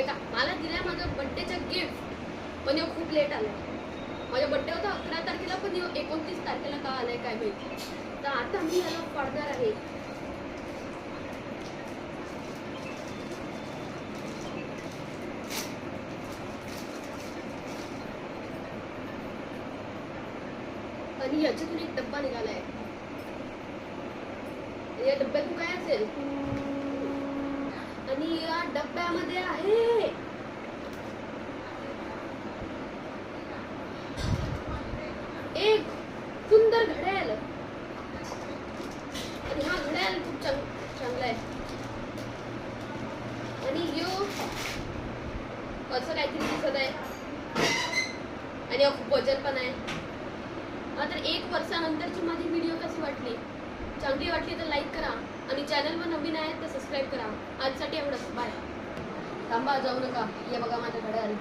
का मला दिलाय माझ्या बड्डेचा गिफ्ट, पण ह्यो खूप लेट आलाय. माझा बड्डे होता 11 तारखेला, पण ह्यो 29 तारखेला का आलाय काय माहिती. तर आता मी याला पाडणार आहे. आणि याच्यातून एक डब्बा निघालाय. या डब्यातून काय असेल, आणि या डब्यामध्ये आहे एक सुंदर घड्याळ. आणि हा घड्याळ खूप चांगला आहे. आणि यो असं काहीतरी दिसत आहे, आणि हा खूप वजन पण आहे. तर 1 वर्षानंतरची माझी व्हिडिओ कशी वाटली, चांगली वाटली तर लाईक करा, आणि चॅनलवर नवीन आहे तर सबस्क्राईब करा. आजसाठी एवढंच, बाय. थांबा, जाऊ नका. हे बघा माझं घड्याळ.